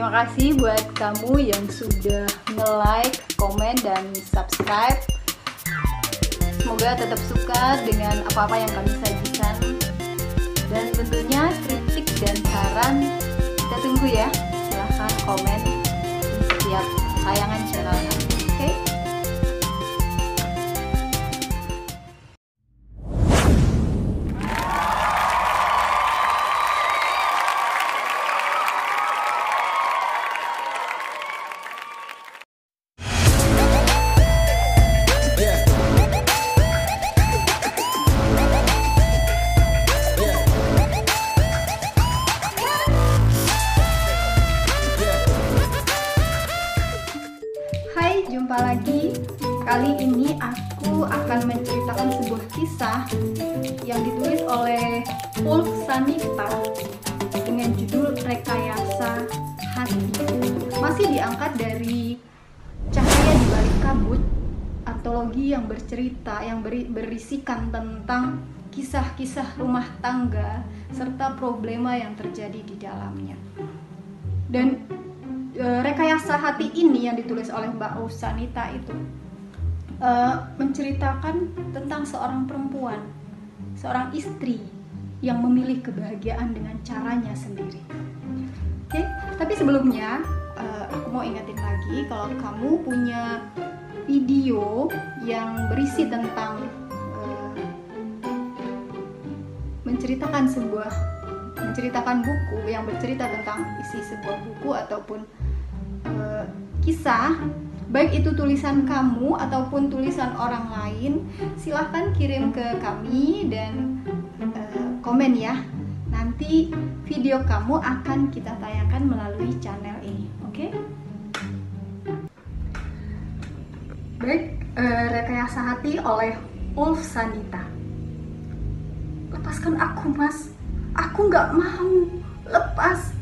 Terima kasih buat kamu yang sudah nge-like, komen, dan subscribe. Semoga tetap suka dengan apa-apa yang kami sajikan. Dan tentunya kritik dan saran kita tunggu ya. Silahkan komen di setiap tayangan channel kami. Oke? Jumpa lagi. Kali ini aku akan menceritakan sebuah kisah yang ditulis oleh Ulf Sanita dengan judul Rekayasa Hati. Masih diangkat dari Cahaya di Balik Kabut, antologi yang bercerita yang berisikan tentang kisah-kisah rumah tangga serta problema yang terjadi di dalamnya. Dan Rekayasa Hati ini yang ditulis oleh Mbak Ulf Sanita itu menceritakan tentang seorang perempuan, seorang istri yang memilih kebahagiaan dengan caranya sendiri. Oke, tapi sebelumnya aku mau ingatin lagi kalau kamu punya video yang berisi tentang menceritakan buku yang bercerita tentang isi sebuah buku ataupun kisah, baik itu tulisan kamu ataupun tulisan orang lain, silahkan kirim ke kami dan komen ya. Nanti video kamu akan kita tayangkan melalui channel ini, oke? Baik, Rekayasa Hati oleh Ulf Sanita. Lepaskan aku, Mas. Aku nggak mau lepas.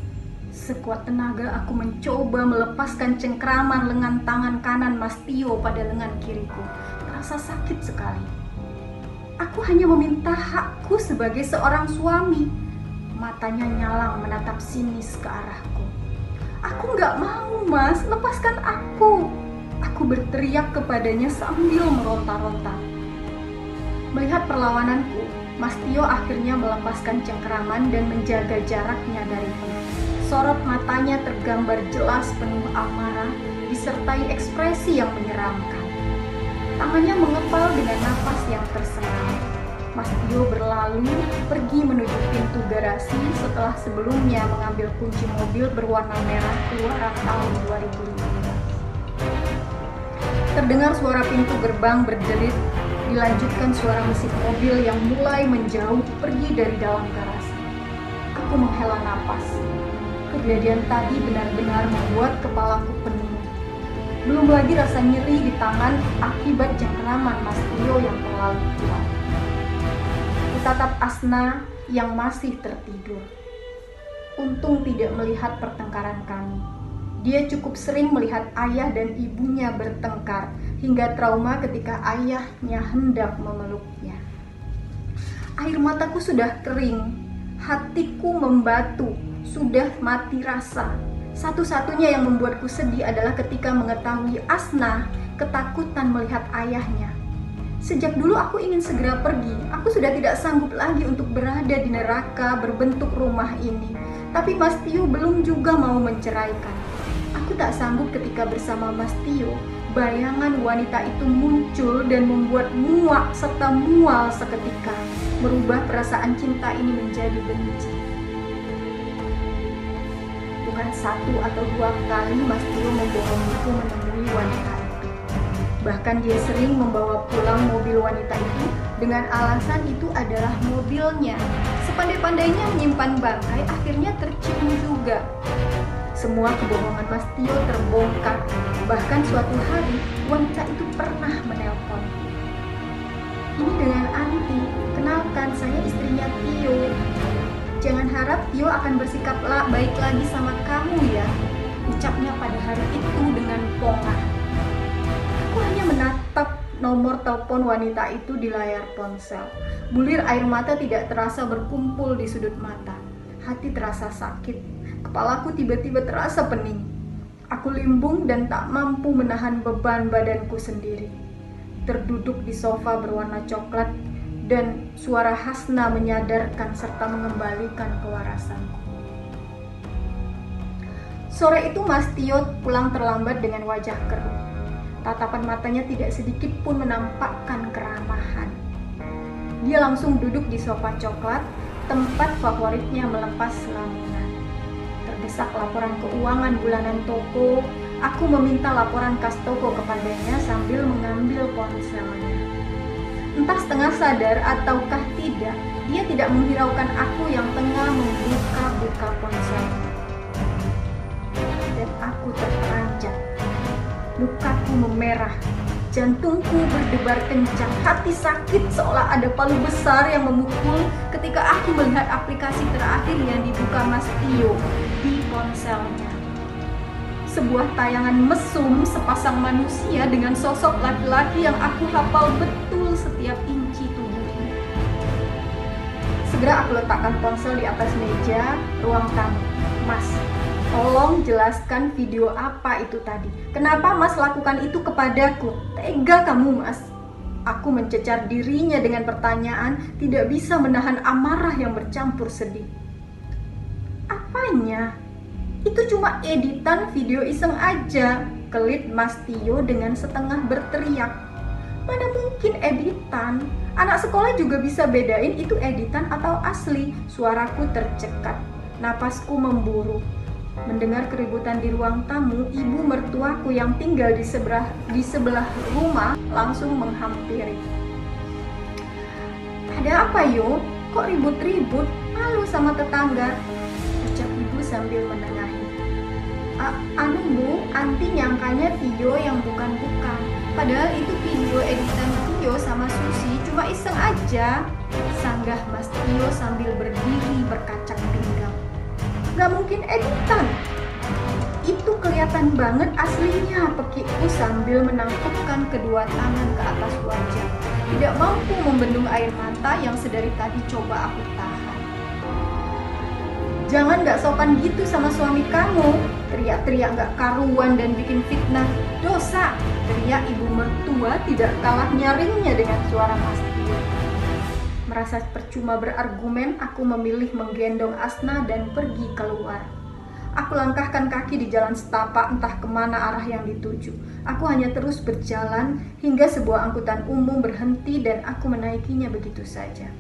Sekuat tenaga aku mencoba melepaskan cengkraman lengan tangan kanan Mas Tio pada lengan kiriku. Terasa sakit sekali. Aku hanya meminta hakku sebagai seorang suami. Matanya nyalang menatap sinis ke arahku. Aku nggak mau, Mas. Lepaskan aku. Aku berteriak kepadanya sambil meronta-ronta. Melihat perlawananku, Mas Tio akhirnya melepaskan cengkraman dan menjaga jaraknya dariku. Sorot matanya tergambar jelas penuh amarah, disertai ekspresi yang menyeramkan. Tangannya mengepal dengan napas yang tersengal. Mas Tio berlalu pergi menuju pintu garasi setelah sebelumnya mengambil kunci mobil berwarna merah keluaran tahun 2015. Terdengar suara pintu gerbang berderit, dilanjutkan suara mesin mobil yang mulai menjauh pergi dari dalam garasi. Aku menghela napas. Kejadian tadi benar-benar membuat kepalaku penuh. Belum lagi rasa nyeri di tangan akibat cengkraman Mas Tio yang terlalu kuat. Kutatap Asna yang masih tertidur. Untung tidak melihat pertengkaran kami. Dia cukup sering melihat ayah dan ibunya bertengkar hingga trauma ketika ayahnya hendak memeluknya. Air mataku sudah kering, hatiku membatu. Sudah mati rasa. Satu-satunya yang membuatku sedih adalah ketika mengetahui Asna ketakutan melihat ayahnya. Sejak dulu aku ingin segera pergi. Aku sudah tidak sanggup lagi untuk berada di neraka berbentuk rumah ini. Tapi Mas Tio belum juga mau menceraikan. Aku tak sanggup ketika bersama Mas Tio, bayangan wanita itu muncul dan membuat muak serta mual seketika, merubah perasaan cinta ini menjadi benci. Bukan satu atau dua kali Mas Tio membohongiku menemui wanita itu. Bahkan dia sering membawa pulang mobil wanita itu dengan alasan itu adalah mobilnya. Sepandai-pandainya menyimpan bangkai, akhirnya tercium juga. Semua kebohongan Mas Tio terbongkar. Bahkan suatu hari wanita itu pernah menelpon. Ini dengan Anti, kenalkan saya istrinya Tio. Jangan harap Tio akan bersikap baik lagi sama kamu ya, ucapnya pada hari itu dengan pongah. Aku hanya menatap nomor telepon wanita itu di layar ponsel. Bulir air mata tidak terasa berkumpul di sudut mata. Hati terasa sakit, Kepalaku tiba-tiba terasa pening. Aku limbung dan tak mampu menahan beban badanku sendiri. Terduduk di sofa berwarna coklat dan suara Hasna menyadarkan serta mengembalikan kewarasanku. Sore itu Mas Tio pulang terlambat dengan wajah keruh. Tatapan matanya tidak sedikit pun menampakkan keramahan. Dia langsung duduk di sofa coklat, tempat favoritnya melepas lamunan. Terdesak laporan keuangan bulanan toko, aku meminta laporan kas toko kepadanya sambil mengambil ponselnya. Entah setengah sadar ataukah tidak, dia tidak menghiraukan aku yang tengah membuka-buka ponselnya. Dan aku terperanjat. Lukaku memerah, jantungku berdebar kencang, hati sakit seolah ada palu besar yang memukul ketika aku melihat aplikasi terakhir yang dibuka Mas Tio di ponselnya. Sebuah tayangan mesum sepasang manusia dengan sosok laki-laki yang aku hafal betul setiap inci tubuhnya. Segera aku letakkan ponsel di atas meja ruang tamu. Mas, tolong jelaskan video apa itu tadi. Kenapa Mas lakukan itu kepadaku? Tega kamu, Mas. Aku mencecar dirinya dengan pertanyaan, tidak bisa menahan amarah yang bercampur sedih. Apanya? Itu cuma editan video iseng aja, kelit Mas Tio dengan setengah berteriak. Mana mungkin editan? Anak sekolah juga bisa bedain itu editan atau asli. Suaraku tercekat, napasku memburu. Mendengar keributan di ruang tamu, ibu mertuaku yang tinggal di sebelah rumah langsung menghampiri. Ada apa yo? Kok ribut-ribut? Malu sama tetangga, ucap ibu sambil menengahi. Anu bu, anti nyangkanya video yang bukan-bukan. Padahal itu video editan Tio sama Susi, cuma iseng aja, sanggah Mas Tio sambil berdiri berkacang pinggang. Gak mungkin editan. Itu kelihatan banget aslinya, pekikku sambil menangkupkan kedua tangan ke atas wajah. Tidak mampu membendung air mata yang sedari tadi coba aku tahan. Jangan gak sopan gitu sama suami kamu, teriak-teriak gak karuan dan bikin fitnah. Dosa, teriak ibu mertua tidak kalah nyaringnya dengan suara Mas Tio. Merasa percuma berargumen, aku memilih menggendong Asna dan pergi keluar. Aku langkahkan kaki di jalan setapak entah kemana arah yang dituju. Aku hanya terus berjalan hingga sebuah angkutan umum berhenti dan aku menaikinya begitu saja.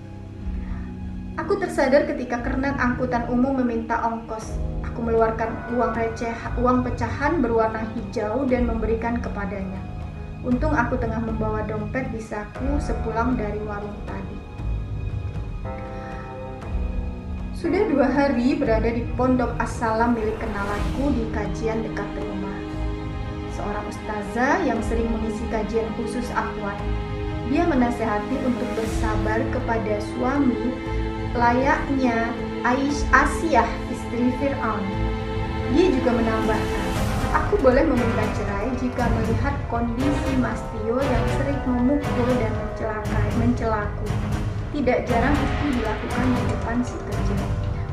Aku tersadar ketika kernet angkutan umum meminta ongkos. Aku mengeluarkan uang pecahan berwarna hijau dan memberikan kepadanya. Untung aku tengah membawa dompet di saku sepulang dari warung tadi. Sudah 2 hari berada di pondok As-Salam milik kenalanku di kajian dekat rumah. Seorang ustazah yang sering mengisi kajian khusus akhwat. Dia menasehati untuk bersabar kepada suami layaknya Asyah, istri Fir'aun. Dia juga menambahkan, aku boleh meminta cerai jika melihat kondisi Mas Tio yang sering memukul dan mencelaku. Tidak jarang itu dilakukan di depan si kecil.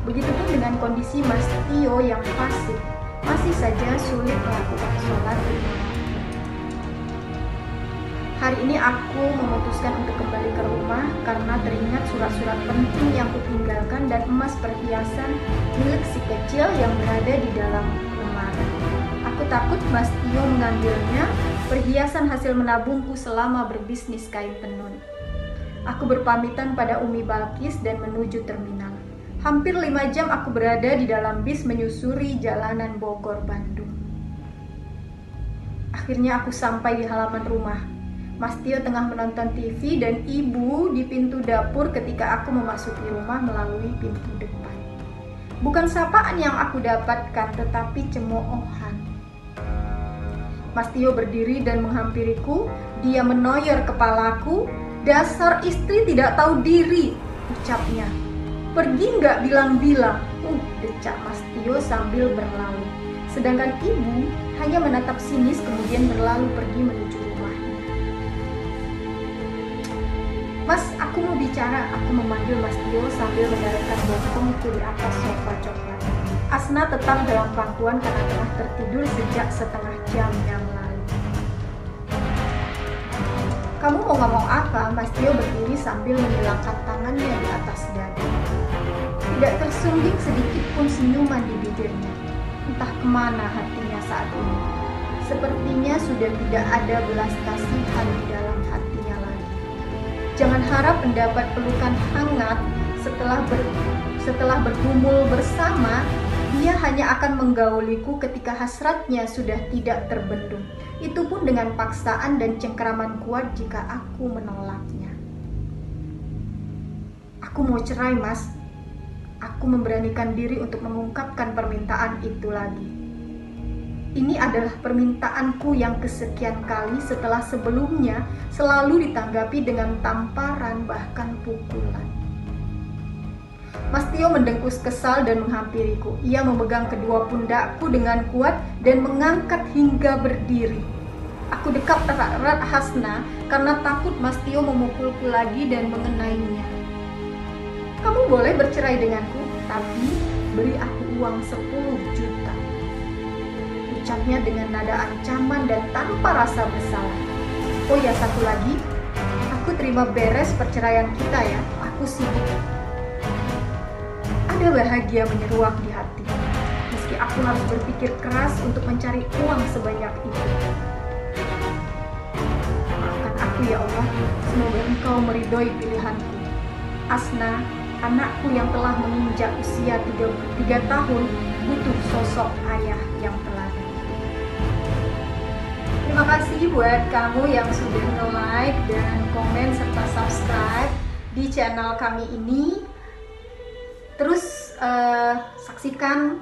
Begitupun dengan kondisi Mas Tio yang fasik, masih saja sulit melakukan sholat di rumah. Hari ini aku memutuskan untuk kembali ke rumah karena teringat surat-surat penting yang kutinggalkan dan emas perhiasan milik si kecil yang berada di dalam lemari. Aku takut Mas Tio mengambilnya, perhiasan hasil menabungku selama berbisnis kain tenun. Aku berpamitan pada Umi Balkis dan menuju terminal. Hampir 5 jam aku berada di dalam bis menyusuri jalanan Bogor, Bandung. Akhirnya aku sampai di halaman rumah. Mas Tio tengah menonton TV dan ibu di pintu dapur ketika aku memasuki rumah melalui pintu depan. Bukan sapaan yang aku dapatkan, tetapi cemoohan. Mas Tio berdiri dan menghampiriku. Dia menoyor kepalaku. Dasar istri tidak tahu diri, ucapnya. Pergi nggak bilang-bilang, decak Mas Tio sambil berlalu. Sedangkan ibu hanya menatap sinis kemudian berlalu pergi menuju rumahnya. Mas, aku mau bicara, aku memanggil Mas Tio sambil mendaratkan bokongku di atas sofa coklat. Asna tetap dalam pangkuan karena telah tertidur sejak setengah jam yang lalu. Kamu mau ngomong apa? Mas Tio berdiri sambil mengelakkan tangannya di atas dada. Tidak tersungging sedikit pun senyuman di bibirnya. Entah kemana hatinya saat ini. Sepertinya sudah tidak ada belas kasihan di dalam hatinya lagi. Jangan harap mendapat pelukan hangat setelah bergumul bersama. Dia hanya akan menggauliku ketika hasratnya sudah tidak terbendung. Itu pun dengan paksaan dan cengkeraman kuat jika aku menolaknya. Aku mau cerai, Mas. Aku memberanikan diri untuk mengungkapkan permintaan itu lagi. Ini adalah permintaanku yang kesekian kali setelah sebelumnya selalu ditanggapi dengan tamparan bahkan pukulan. Mas Tio mendengkus kesal dan menghampiriku. Ia memegang kedua pundakku dengan kuat dan mengangkat hingga berdiri. Aku dekap erat-erat Hasna karena takut Mas Tio memukulku lagi dan mengenainya. Kamu boleh bercerai denganku, tapi beri aku uang 10 juta. Ucapnya dengan nada ancaman dan tanpa rasa bersalah. Oh ya, satu lagi. Aku terima beres perceraian kita ya. Aku sibuk. Ada bahagia menyeruak di hati, meski aku harus berpikir keras untuk mencari uang sebanyak itu. Maafkan aku ya Allah, semoga Engkau meridhoi pilihanku. Asna, anakku yang telah menginjak usia 3 tahun, butuh sosok ayah yang teladan. Terima kasih buat kamu yang sudah nge-like dan komen serta subscribe di channel kami ini. Terus saksikan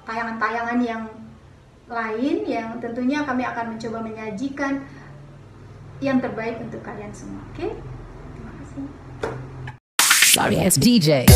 tayangan-tayangan yang lain yang tentunya kami akan mencoba menyajikan yang terbaik untuk kalian semua. Oke? Terima kasih. Sorry, it's DJ.